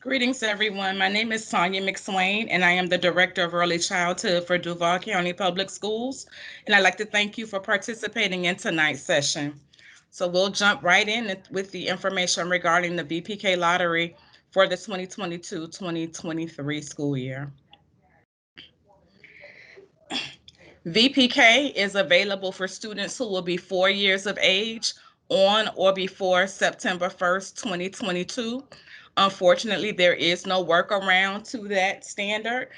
Greetings, everyone. My name is Sonia McSwain, and I am the Director of Early Childhood for Duval County Public Schools. And I'd like to thank you for participating in tonight's session. So we'll jump right in with the information regarding the VPK Lottery for the 2022-2023 school year. VPK is available for students who will be 4 years of age on or before September 1st, 2022. Unfortunately, there is no workaround to that standard.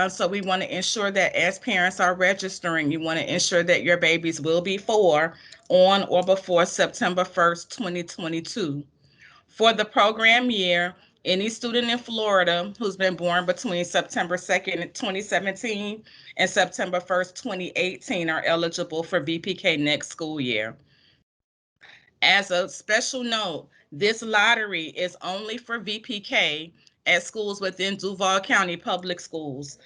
So we want to ensure that as parents are registering, you want to ensure that your babies will be 4 on or before September 1st, 2022. For the program year, any student in Florida who's been born between September 2nd, 2017 and September 1st, 2018 are eligible for VPK next school year. As a special note, this lottery is only for VPK at schools within Duval County Public Schools.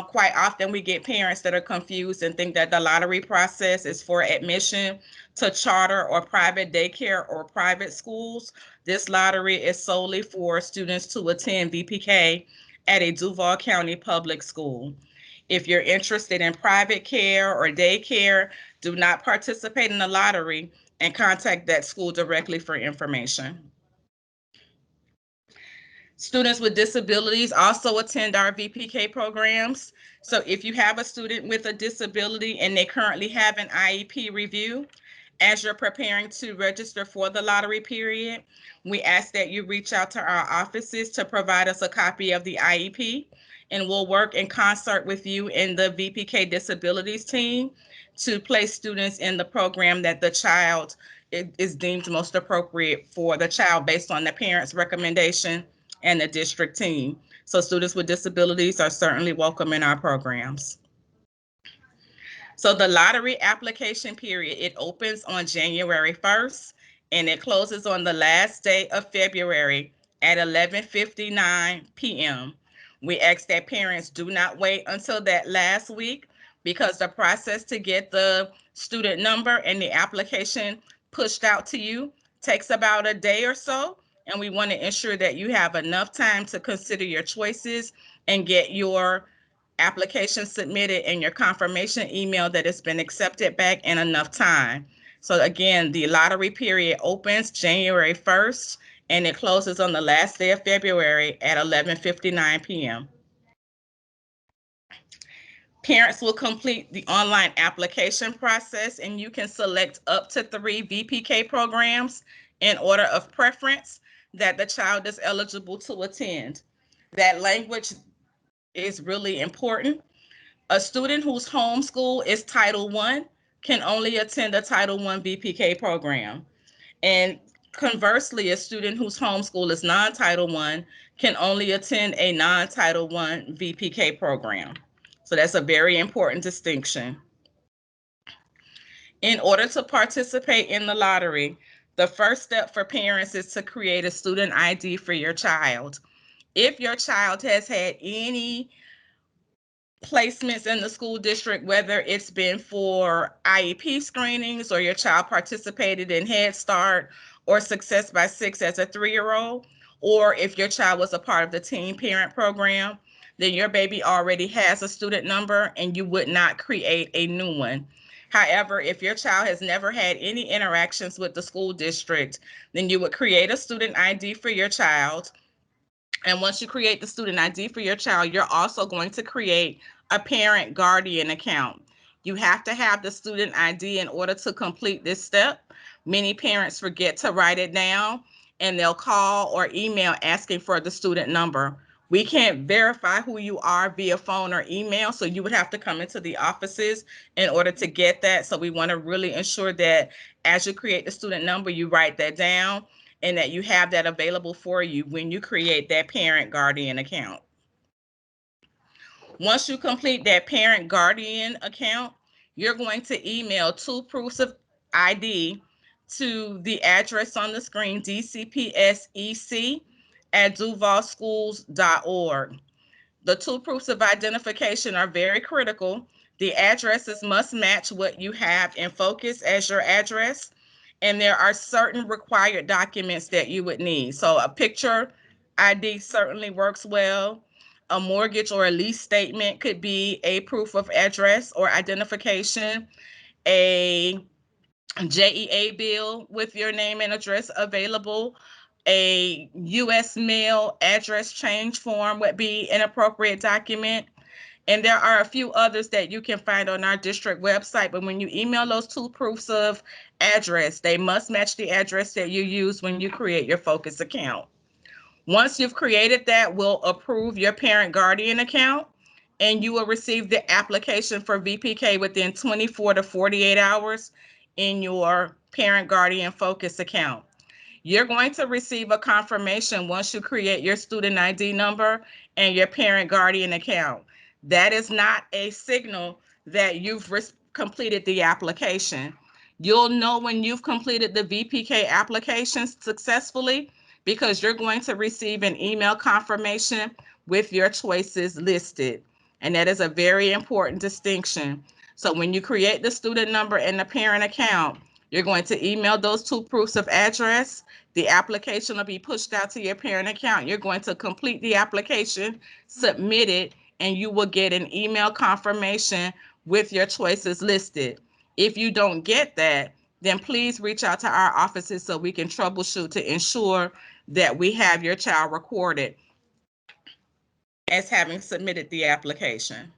Quite often we get parents that are confused and think that the lottery process is for admission to charter or private daycare or private schools. This lottery is solely for students to attend VPK at a Duval County public school. If you're interested in private care or daycare, do not participate in the lottery and contact that school directly for information. Students with disabilities also attend our VPK programs. So if you have a student with a disability and they currently have an IEP review, as you're preparing to register for the lottery period, we ask that you reach out to our offices to provide us a copy of the IEP, and we'll work in concert with you and the VPK disabilities team to place students in the program that the child is deemed most appropriate for the child based on the parent's recommendation and the district team. So students with disabilities are certainly welcome in our programs. So the lottery application period, it opens on January 1st and it closes on the last day of February at 11:59 p.m. We ask that parents do not wait until that last week because the process to get the student number and the application pushed out to you takes about a day or so. And we want to ensure that you have enough time to consider your choices and get your application submitted and your confirmation email that it's been accepted back in enough time. So again, the lottery period opens January 1st and it closes on the last day of February at 11:59 p.m. Parents will complete the online application process and you can select up to 3 VPK programs in order of preference that the child is eligible to attend. That language is really important. A student whose homeschool is Title I can only attend a Title I VPK program. And conversely, a student whose homeschool is non-Title I can only attend a non-Title I VPK program. So that's a very important distinction. In order to participate in the lottery, the first step for parents is to create a student ID for your child. If your child has had any placements in the school district, whether it's been for IEP screenings or your child participated in Head Start or Success by Six as a 3-year-old, or if your child was a part of the teen parent program, then your baby already has a student number and you would not create a new one. However, if your child has never had any interactions with the school district, then you would create a student ID for your child. And once you create the student ID for your child, you're also going to create a parent guardian account. You have to have the student ID in order to complete this step. Many parents forget to write it down and they'll call or email asking for the student number. We can't verify who you are via phone or email, so you would have to come into the offices in order to get that. So we want to really ensure that as you create the student number, you write that down and that you have that available for you when you create that parent guardian account. Once you complete that parent guardian account, you're going to email 2 proofs of ID to the address on the screen, dcpsec@duvalschools.org. The 2 proofs of identification are very critical. The addresses must match what you have in focus as your address, and there are certain required documents that you would need. So a picture ID certainly works well. A mortgage or a lease statement could be a proof of address or identification. A JEA bill with your name and address available. A U.S. mail address change form would be an appropriate document. And there are a few others that you can find on our district website. But when you email those two proofs of address, they must match the address that you use when you create your Focus account. Once you've created that, we'll approve your parent guardian account and you will receive the application for VPK within 24 to 48 hours in your parent guardian Focus account. You're going to receive a confirmation once you create your student ID number and your parent guardian account. That is not a signal that you've completed the application. You'll know when you've completed the VPK application successfully because you're going to receive an email confirmation with your choices listed. And that is a very important distinction. So when you create the student number and the parent account, you're going to email those two proofs of address. The application will be pushed out to your parent account. You're going to complete the application, submit it, and you will get an email confirmation with your choices listed. If you don't get that, then please reach out to our offices so we can troubleshoot to ensure that we have your child recorded as having submitted the application.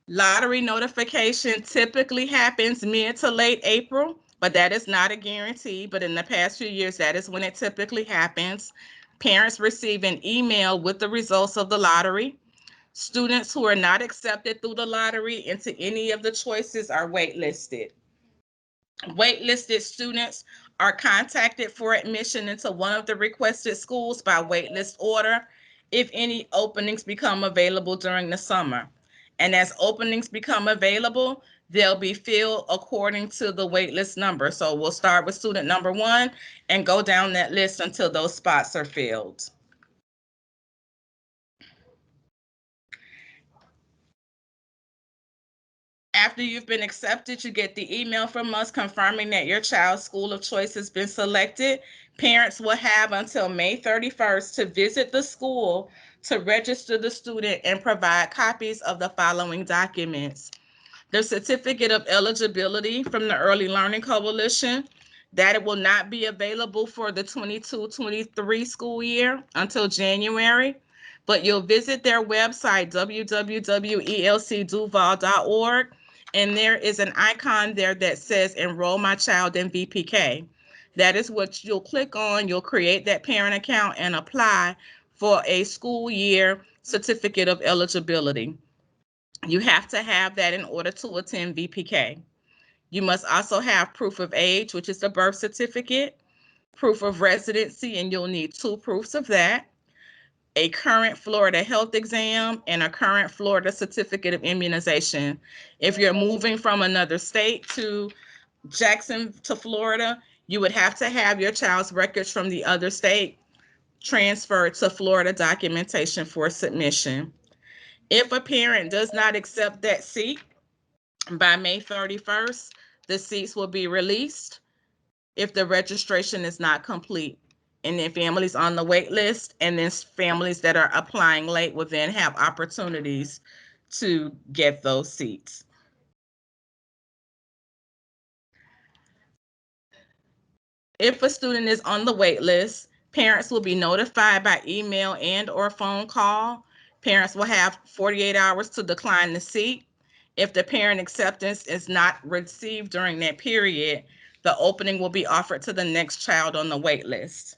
Lottery notification typically happens mid to late April, but that is not a guarantee. But in the past few years, that is when it typically happens. Parents receive an email with the results of the lottery. Students who are not accepted through the lottery into any of the choices are waitlisted. Waitlisted students are contacted for admission into one of the requested schools by waitlist order if any openings become available during the summer. And as openings become available, they'll be filled according to the waitlist number. So we'll start with student number 1 and go down that list until those spots are filled. After you've been accepted, you get the email from us confirming that your child's school of choice has been selected. Parents will have until May 31st to visit the school to register the student and provide copies of the following documents: the certificate of eligibility from the Early Learning Coalition, that it will not be available for the 22-23 school year until January, but you'll visit their website, www.elcduval.org, and there is an icon there that says Enroll My Child in VPK. That is what you'll click on. You'll create that parent account and apply for a school year certificate of eligibility. You have to have that in order to attend VPK. You must also have proof of age, which is the birth certificate, proof of residency, and you'll need 2 proofs of that, a current Florida health exam, and a current Florida certificate of immunization. If you're moving from another state to Jackson to Florida, you would have to have your child's records from the other state transferred to Florida documentation for submission. If a parent does not accept that seat by May 31st, the seats will be released if the registration is not complete. And then families on the wait list and then families that are applying late will then have opportunities to get those seats. If a student is on the wait list, parents will be notified by email and or phone call. Parents will have 48 hours to decline the seat. If the parent acceptance is not received during that period, the opening will be offered to the next child on the wait list.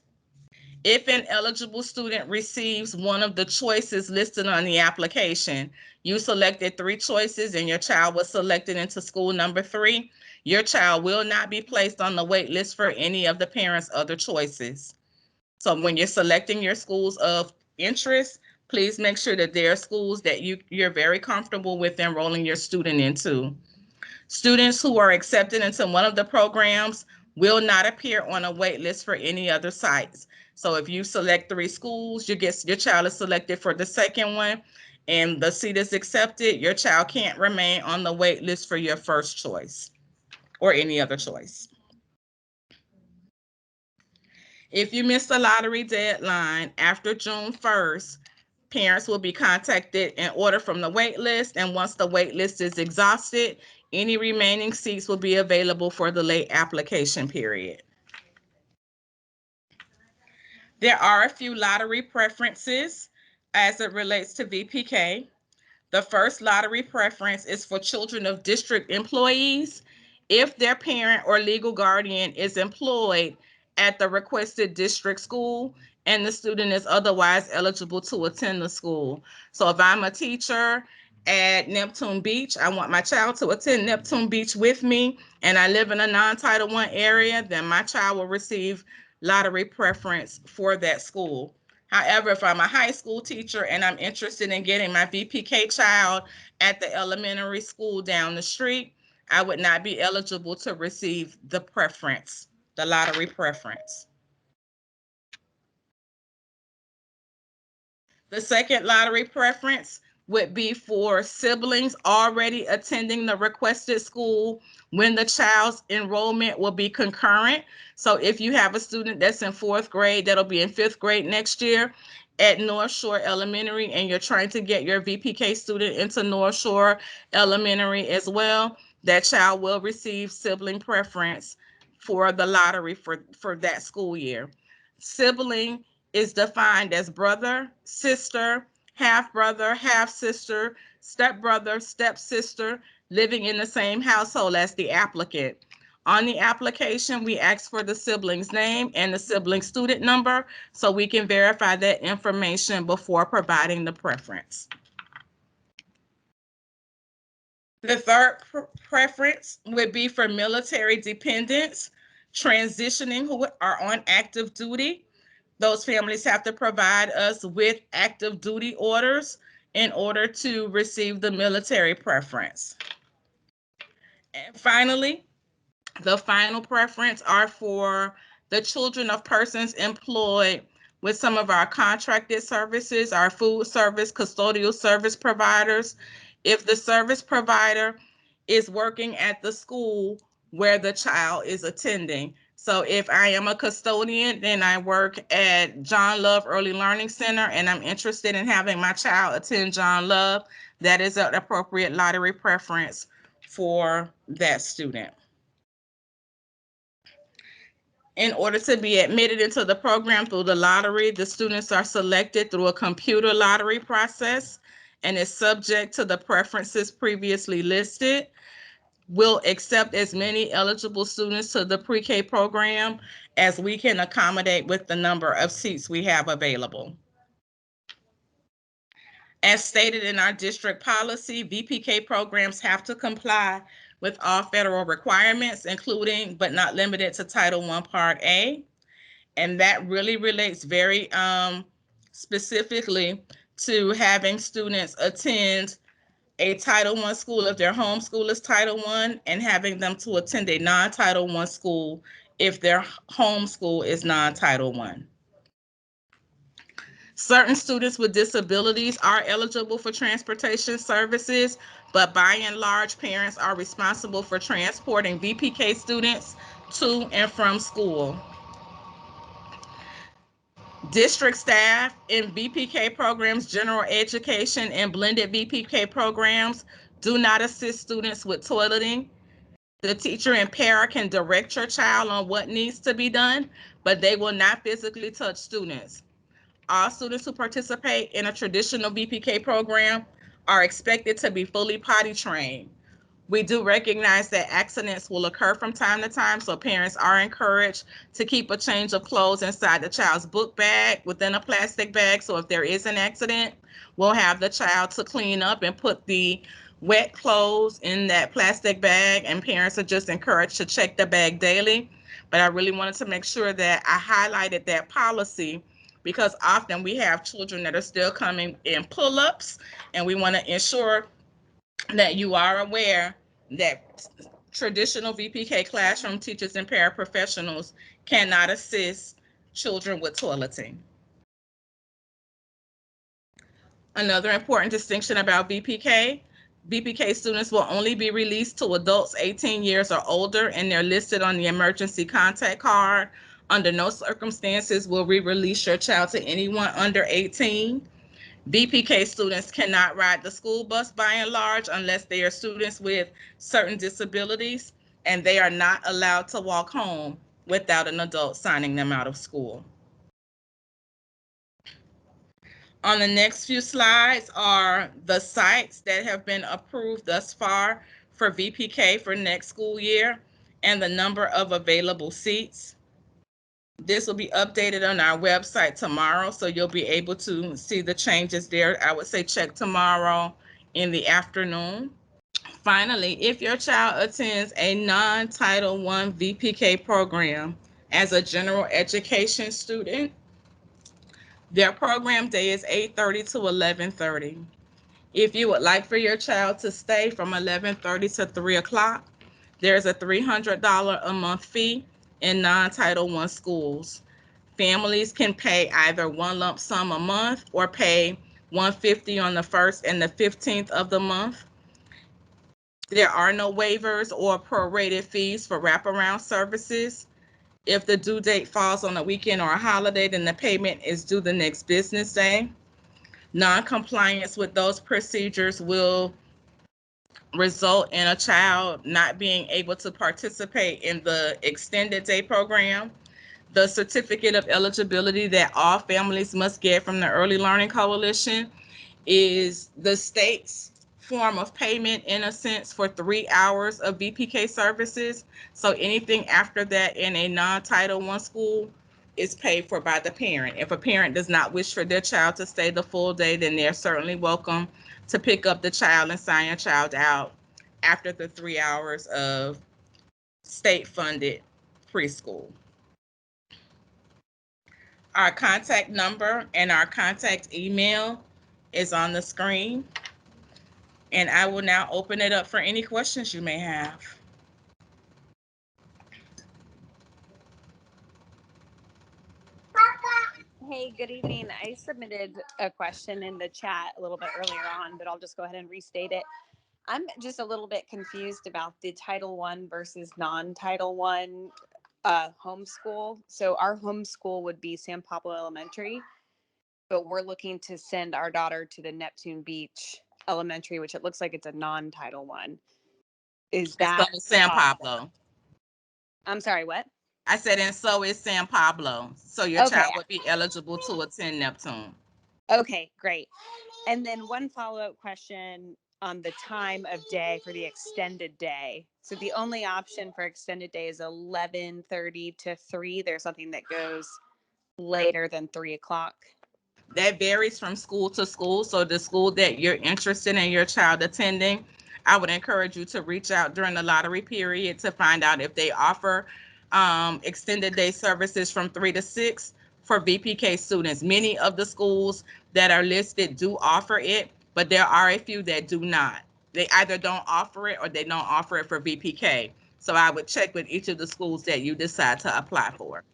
If an eligible student receives one of the choices listed on the application, you selected 3 choices and your child was selected into school number 3, your child will not be placed on the wait list for any of the parents' other choices. So when you're selecting your schools of interest, please make sure that there are schools that you're very comfortable with enrolling your student into. Students who are accepted into one of the programs will not appear on a wait list for any other sites. So if you select 3 schools, your child is selected for the second one, and the seat is accepted, your child can't remain on the wait list for your first choice or any other choice. If you miss the lottery deadline after June 1st, parents will be contacted in order from the wait list, and once the wait list is exhausted, any remaining seats will be available for the late application period. There are a few lottery preferences as it relates to VPK. The first lottery preference is for children of district employees if their parent or legal guardian is employed at the requested district school and the student is otherwise eligible to attend the school. So if I'm a teacher at Neptune Beach, I want my child to attend Neptune Beach with me, and I live in a non-Title I area, then my child will receive lottery preference for that school. However, if I'm a high school teacher and I'm interested in getting my VPK child at the elementary school down the street, I would not be eligible to receive the preference, the lottery preference. The second lottery preference would be for siblings already attending the requested school when the child's enrollment will be concurrent. So if you have a student that's in fourth grade, that'll be in fifth grade next year at North Shore Elementary, and you're trying to get your VPK student into North Shore Elementary as well, that child will receive sibling preference for the lottery for that school year. Sibling is defined as brother, sister, half brother, half sister, step brother, step sister living in the same household as the applicant. On the application, we ask for the sibling's name and the sibling student number so we can verify that information before providing the preference. The third preference would be for military dependents transitioning who are on active duty. Those families have to provide us with active duty orders in order to receive the military preference. And finally, the final preference are for the children of persons employed with some of our contracted services, our food service, custodial service providers. If the service provider is working at the school where the child is attending. So if I am a custodian, then I work at John Love Early Learning Center and I'm interested in having my child attend John Love, that is an appropriate lottery preference for that student. In order to be admitted into the program through the lottery, the students are selected through a computer lottery process and is subject to the preferences previously listed. We'll accept as many eligible students to the pre-K program as we can accommodate with the number of seats we have available. As stated in our district policy, VPK programs have to comply with all federal requirements, including but not limited to Title I Part A. And that really relates very specifically to having students attend a Title I school if their home school is Title I, and having them to attend a non-Title I school if their home school is non-Title I. Certain students with disabilities are eligible for transportation services, but by and large, parents are responsible for transporting VPK students to and from school. District staff in VPK programs, general education, and blended VPK programs do not assist students with toileting. The teacher and para can direct your child on what needs to be done, but they will not physically touch students. All students who participate in a traditional VPK program are expected to be fully potty trained. We do recognize that accidents will occur from time to time, so parents are encouraged to keep a change of clothes inside the child's book bag within a plastic bag. So if there is an accident, we'll have the child to clean up and put the wet clothes in that plastic bag, and parents are just encouraged to check the bag daily. But I really wanted to make sure that I highlighted that policy because often we have children that are still coming in pull-ups, and we want to ensure that you are aware that traditional VPK classroom teachers and paraprofessionals cannot assist children with toileting. Another important distinction about VPK students will only be released to adults 18 years or older, and they're listed on the emergency contact card Under no circumstances will we release your child to anyone under 18. VPK students cannot ride the school bus by and large unless they are students with certain disabilities, and they are not allowed to walk home without an adult signing them out of school. On the next few slides are the sites that have been approved thus far for VPK for next school year and the number of available seats. This will be updated on our website tomorrow, so you'll be able to see the changes there. I would say check tomorrow in the afternoon. Finally, if your child attends a non-Title I VPK program as a general education student, their program day is 8:30 to 11:30. If you would like for your child to stay from 11:30 to 3 o'clock, there's a $300 a month fee in non-Title I schools. Families can pay either one lump sum a month or pay $150 on the first and the 15th of the month. There are no waivers or prorated fees for wraparound services. If the due date falls on a weekend or a holiday, then the payment is due the next business day. Non-compliance with those procedures will result in a child not being able to participate in the extended day program. The certificate of eligibility that all families must get from the Early Learning Coalition is the state's form of payment, in a sense, for 3 hours of VPK services. So anything after that in a non-Title I school is paid for by the parent. If a parent does not wish for their child to stay the full day, then they're certainly welcome to pick up the child and sign your child out after the 3 hours of state-funded preschool. Our contact number and our contact email is on the screen. And I will now open it up for any questions you may have. Hey, good evening. I submitted a question in the chat a little bit earlier on, but I'll just go ahead and restate it. I'm just a little bit confused about the Title I versus non-Title I homeschool. So our homeschool would be San Pablo Elementary, but we're looking to send our daughter to the Neptune Beach Elementary, which it looks like it's a non-Title I. Is And so that is San possible? Pablo. I'm sorry, what? I said, and so is San Pablo. So your Okay. child would be eligible to attend Neptune. Okay, great. And then one follow-up question on the time of day for the extended day. So the only option for extended day is 11:30 to 3. There's something that goes later than 3 o'clock. That varies from school to school. So the school that you're interested in your child attending, I would encourage you to reach out during the lottery period to find out if they offer extended day services from 3 to 6 for VPK students. Many of the schools that are listed do offer it, but there are a few that do not. They either don't offer it or they don't offer it for VPK. So I would check with each of the schools that you decide to apply for.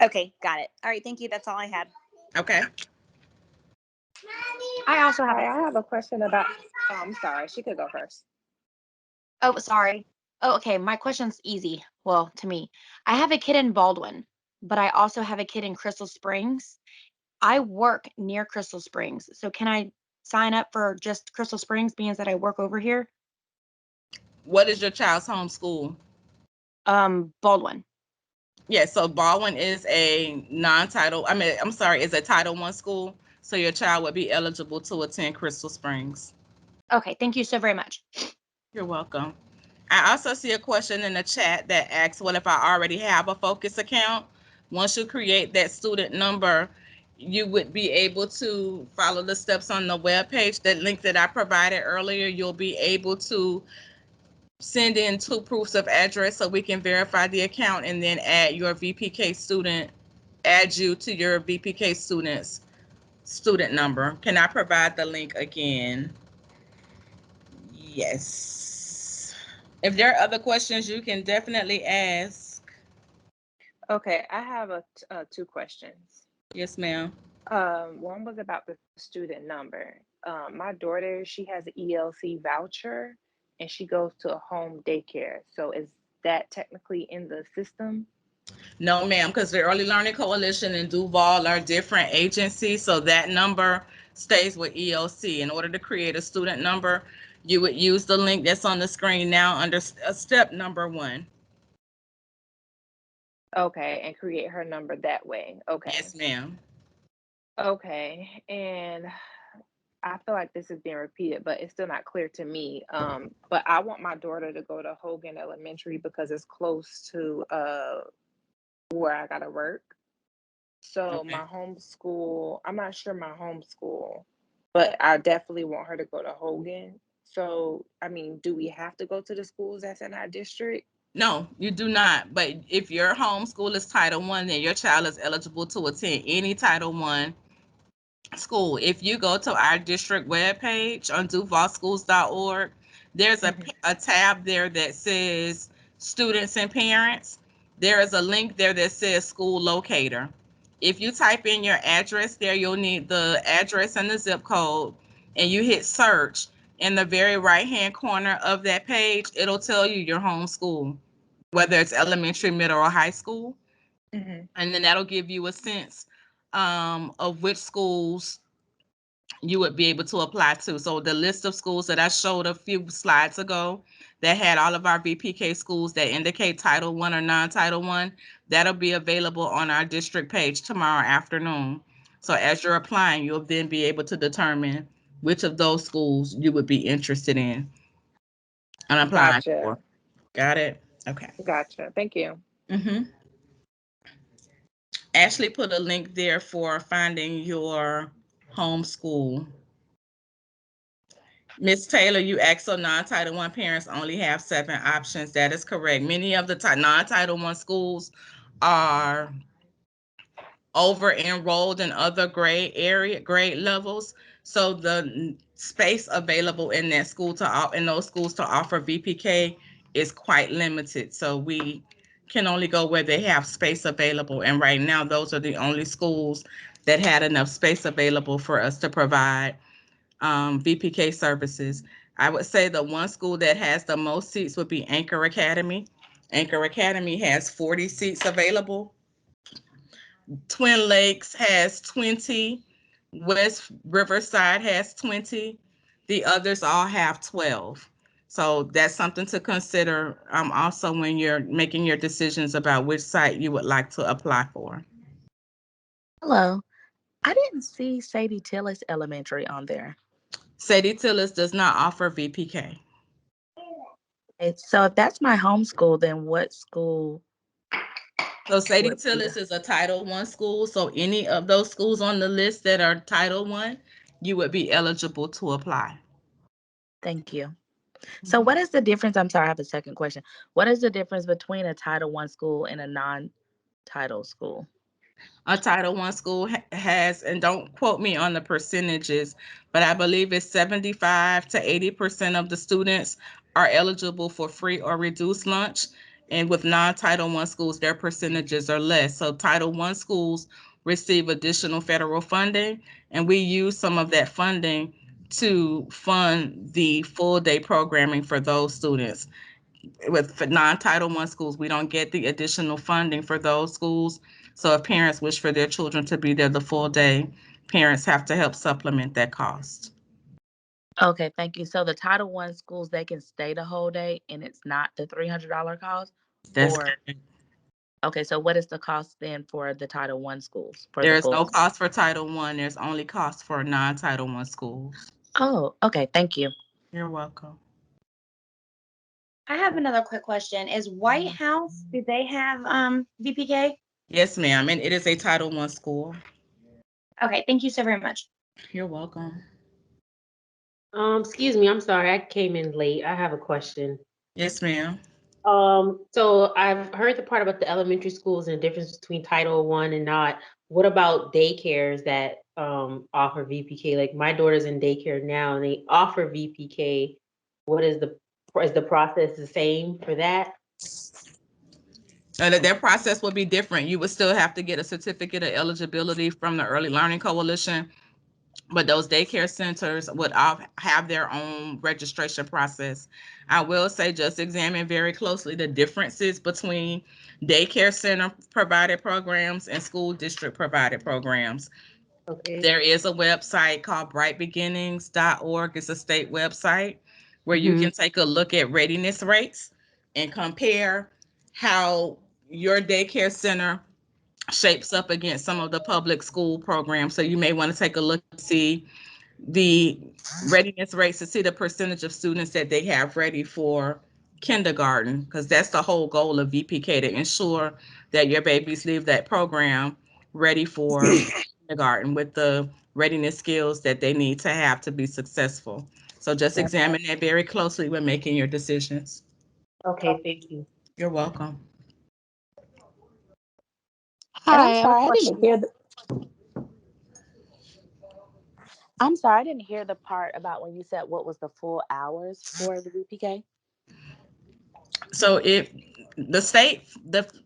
Okay, got it. All right, thank you. That's all I had. Okay. I also have Hi, a, I have a question about. Oh, I'm sorry. She could go first. oh, sorry. Oh, okay. My question's easy. Well, to me, I have a kid in Baldwin, but I also have a kid in Crystal Springs. I work near Crystal Springs. So can I sign up for just Crystal Springs, being that I work over here? What is your child's home school? Baldwin. Yeah, so Baldwin is a non-title, I'm sorry, is a Title I school. So your child would be eligible to attend Crystal Springs. Okay. Thank you so very much. You're welcome. I also see a question in the chat that asks, what if I already have a Focus account? Once you create that student number, you would be able to follow the steps on the web page, that link that I provided earlier. You'll be able to send in 2 proofs of address so we can verify the account, and then add your VPK student, add you to your VPK student's student number. Can I provide the link again? Yes. If there are other questions, you can definitely ask. Okay, I have two questions. Yes, ma'am. One was about the student number. My daughter, she has an ELC voucher, and she goes to a home daycare. So is that technically in the system? No, ma'am, because the Early Learning Coalition and Duval are different agencies, so that number stays with EOC. In order to create a student number, you would use the link that's on the screen now under step number 1. Okay, and create her number that way. Okay. Yes, ma'am. Okay. And I feel like this is being repeated, but it's still not clear to me. But I want my daughter to go to Hogan Elementary because it's close to where I gotta work. So Okay. my homeschool, I'm not sure my homeschool, but I definitely want her to go to Hogan. So, I mean, do we have to go to the schools that's in our district? No, you do not. But if your homeschool is Title One, then your child is eligible to attend any Title One school. If you go to our district webpage on duvalschools.org, there's Hmm. a tab there that says students and parents. There is a link there that says school locator. If you type in your address there, you'll need the address and the zip code, and you hit search. In the very right hand corner of that page, it'll tell you your home school, whether it's elementary, middle, or high school. Hmm. And then that'll give you a sense of which schools you would be able to apply to. So the list of schools that I showed a few slides ago that had all of our VPK schools that indicate Title One or non-Title One, that'll be available on our district page tomorrow afternoon. So as you're applying, you'll then be able to determine which of those schools you would be interested in and applying for. Gotcha. Got it? Okay. Gotcha. Thank you. Mm-hmm. Ashley put a link there for finding your homeschool. Miss Taylor, you asked, so non-Title One parents only have 7 options. That is correct. Many of the non-Title One schools are over enrolled in other grade levels, so the space available in that school in those schools to offer VPK is quite limited. So we can only go where they have space available, and right now those are the only schools that had enough space available for us to provide VPK services. I would say the one school that has the most seats would be Anchor Academy. Anchor Academy has 40 seats available. Twin Lakes has 20. West Riverside has 20. The others all have 12. So that's something to consider also when you're making your decisions about which site you would like to apply for. Hello. I didn't see Sadie Tillis Elementary on there. Sadie Tillis does not offer VPK. So if that's my homeschool, then what school So Sadie would be Tillis is a Title One school. So any of those schools on the list that are Title One, you would be eligible to apply. Thank you. So Mhm. what is the difference? I'm sorry, I have a second question. What is the difference between a Title One school and a non-title school? A Title One school has, and don't quote me on the percentages, but I believe it's 75 to 80% of the students are eligible for free or reduced lunch. And with non-Title One schools, their percentages are less. So Title One schools receive additional federal funding, and we use some of that funding to fund the full day programming for those students. With non-Title One schools, we don't get the additional funding for those schools. So if parents wish for their children to be there the full day, parents have to help supplement that cost. Okay, thank you. So the Title One schools, they can stay the whole day and it's not the $300 cost? That's Or, correct. okay, so what is the cost then for the Title One schools, for the There is full? no cost for Title One. There's only cost for non-Title One schools. Oh, okay, thank you. You're welcome. I have another quick question. Is White House, do they have VPK? Yes, ma'am. And it is a Title One school. Okay, thank you so very much. You're welcome. Excuse me, I'm sorry, I came in late. I have a question. Yes, ma'am. So I've heard the part about the elementary schools and the difference between Title One and not. What about daycares that offer VPK? Like my daughter's in daycare now and they offer VPK. What is the process the same for that? Their process would be different. You would still have to get a certificate of eligibility from the Early Learning Coalition but those daycare centers would all have their own registration process. I will say just examine very closely the differences between daycare center provided programs and school district provided programs. Okay. There is a website called brightbeginnings.org. It's a state website where you Mm-hmm. can take a look at readiness rates and compare how your daycare center shapes up against some of the public school programs. So you may want to take a look and see the readiness rates to see the percentage of students that they have ready for kindergarten, because that's the whole goal of VPK, to ensure that your babies leave that program ready for kindergarten with the readiness skills that they need to have to be successful. So just examine that very closely when making your decisions. Okay, thank you. You're welcome. And I'm Hi, I have a sorry, I didn't question. hear the. I'm sorry, I didn't hear the part about when you said what was the full hours for the VPK. So if the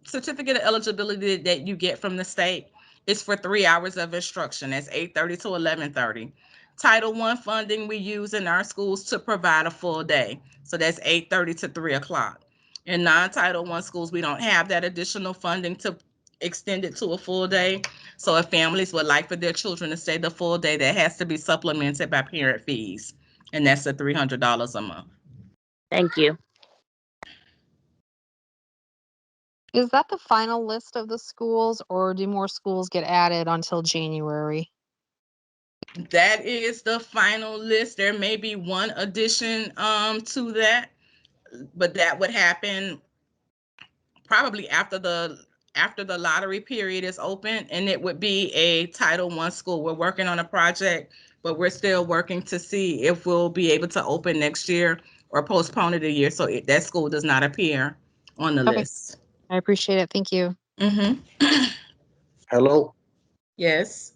certificate of eligibility that you get from the state is for 3 hours of instruction. That's 8:30 to 11:30. Title One funding we use in our schools to provide a full day. So that's 8:30 to 3 o'clock. In non-Title One schools, we don't have that additional funding to extend it to a full day. So if families would like for their children to stay the full day, that has to be supplemented by parent fees. And that's the $300 a month. Thank you. Is that the final list of the schools, or do more schools get added until January? That is the final list. There may be one addition to that, but that would happen probably after the lottery period is open, and it would be a Title One school. We're working on a project, but we're still working to see if we'll be able to open next year or postpone it a year, so that school does not appear on the Okay, list. I appreciate it. Thank you. Mm-hmm. Hello. Yes.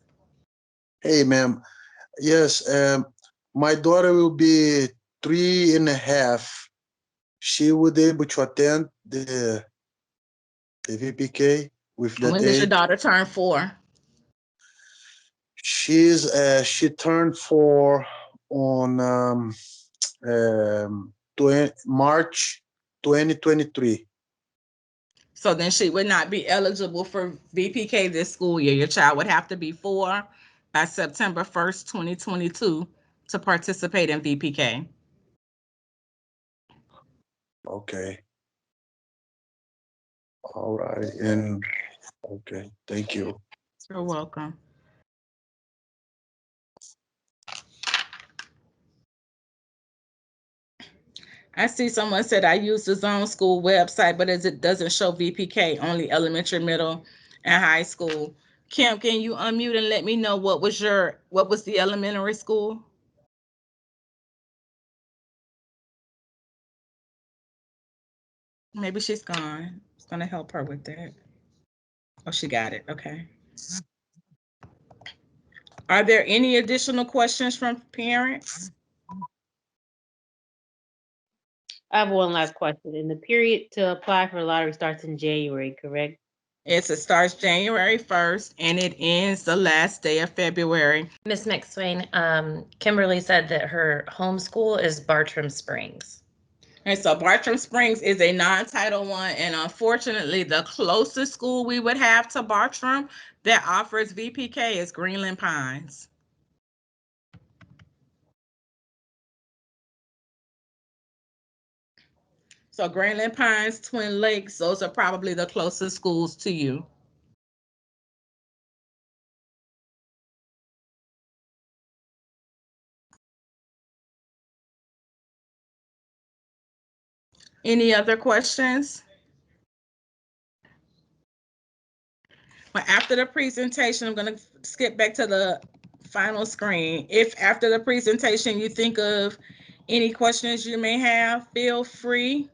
Hey, ma'am. Yes, my daughter will be 3.5. She would able to attend the VPK with that When does your age. daughter turn 4? She turned 4 on March 2023. So then she would not be eligible for VPK this school year. Your child would have to be 4 by September 1st, 2022 to participate in VPK. Okay. All right. And okay. Thank you. You're welcome. I see someone said I use the Zone School website, but as it doesn't show VPK, only elementary, middle, and high school. Kim, can you unmute and let me know what was the elementary school? Maybe she's gone. It's gonna help her with that. Oh, she got it. Okay. Are there any additional questions from parents? I have one last question. And the period to apply for the lottery starts in January, correct? It starts January 1st and it ends the last day of February. Miss McSwain, Kimberly said that her homeschool is Bartram Springs. And so Bartram Springs is a non-Title One, and unfortunately, the closest school we would have to Bartram that offers VPK is Greenland Pines. So Greenland Pines, Twin Lakes, those are probably the closest schools to you. Any other questions? Well, after the presentation, I'm going to skip back to the final screen. If after the presentation you think of any questions you may have, feel free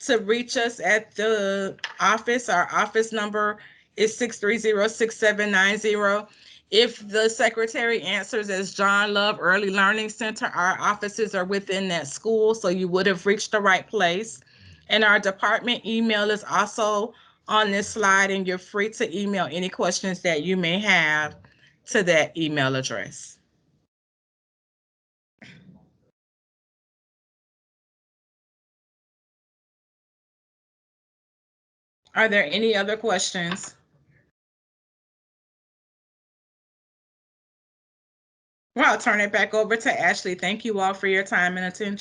to reach us at the office. Our office number is 630-6790. If the secretary answers as John Love Early Learning Center, our offices are within that school, so you would have reached the right place. And our department email is also on this slide, and you're free to email any questions that you may have to that email address. Are there any other questions? Well, I'll turn it back over to Ashley. Thank you all for your time and attention.